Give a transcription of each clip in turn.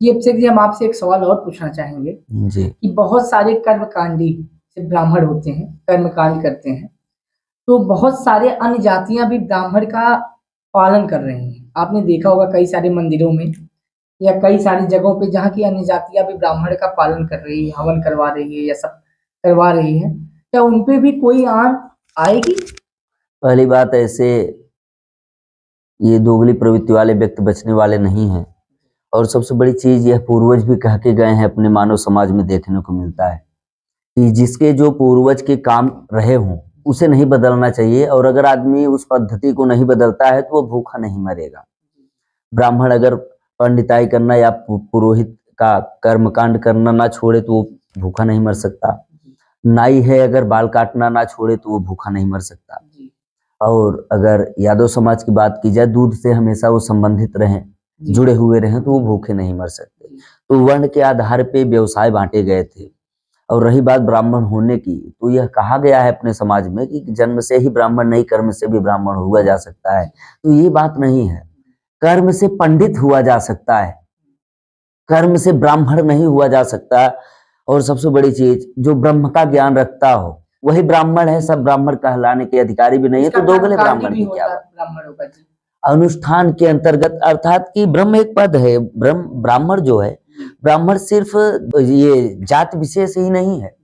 ये अब से कि हम आपसे एक सवाल और पूछना चाहेंगे जी। कि बहुत सारे कर्मकांडी जो ब्राह्मण होते हैं, कर्मकांड करते हैं, तो बहुत सारे अन्य जातियाँ भी ब्राह्मण का पालन कर रही हैं। आपने देखा होगा कई सारे मंदिरों में या कई सारी जगहों पे जहाँ की अन्य जातियाँ भी ब्राह्मण का पालन कर रही है, हवन करवा रही है या सब करवा रही है। क्या उन पे भी कोई आन आएगी? पहली बात ऐसे ये दोगली प्रवृत्ति वाले व्यक्ति बचने वाले नहीं हैं। और सबसे बड़ी चीज यह पूर्वज भी कह के गए हैं, अपने मानव समाज में देखने को मिलता है कि जिसके जो पूर्वज के काम रहे हों उसे नहीं बदलना चाहिए, और अगर आदमी उस पद्धति को नहीं बदलता है तो वो भूखा नहीं मरेगा। ब्राह्मण अगर पंडिताई करना या पुरोहित का कर्मकांड करना ना छोड़े तो वो भूखा नहीं मर सकता। नाई है अगर बाल काटना ना छोड़े तो वो भूखा नहीं मर सकता। और अगर यादव समाज की बात की जाए, दूध से हमेशा वो संबंधित रहें, जुड़े हुए रहें, तो वो भूखे नहीं मर सकते। तो वर्ण के आधार पे व्यवसाय बांटे गए थे। और रही बात ब्राह्मण होने की, तो यह कहा गया है अपने समाज में कि जन्म से ही ब्राह्मण नहीं, कर्म से भी ब्राह्मण हुआ जा सकता है। तो ये बात नहीं है। कर्म से पंडित हुआ जा सकता है, कर्म से ब्राह्मण नहीं हुआ जा सकता। और सबसे बड़ी चीज, जो ब्रह्म का ज्ञान रखता हो वही ब्राह्मण है। सब ब्राह्मण कहलाने के अधिकारी भी नहीं है, तो दोगले ब्राह्मण की क्या बात। अनुष्ठान के अंतर्गत, अर्थात कि ब्रह्म एक पद है। ब्राह्मण जो है, ब्राह्मण सिर्फ ये जात विशेष ही नहीं है।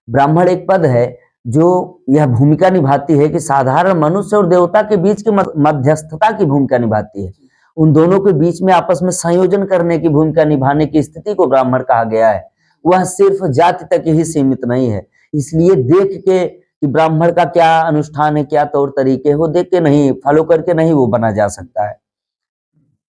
ब्राह्मण एक पद है जो यह भूमिका निभाती है कि साधारण मनुष्य और देवता के बीच की मध्यस्थता की भूमिका निभाती है। उन दोनों के बीच में आपस में संयोजन करने की भूमिका निभाने की स्थिति को ब्राह्मण कहा गया है। वह सिर्फ जाति तक ही सीमित नहीं है। इसलिए देख के कि ब्राह्मण का क्या अनुष्ठान है, क्या तौर तरीके है, वो देख के नहीं, फॉलो करके नहीं वो बना जा सकता है।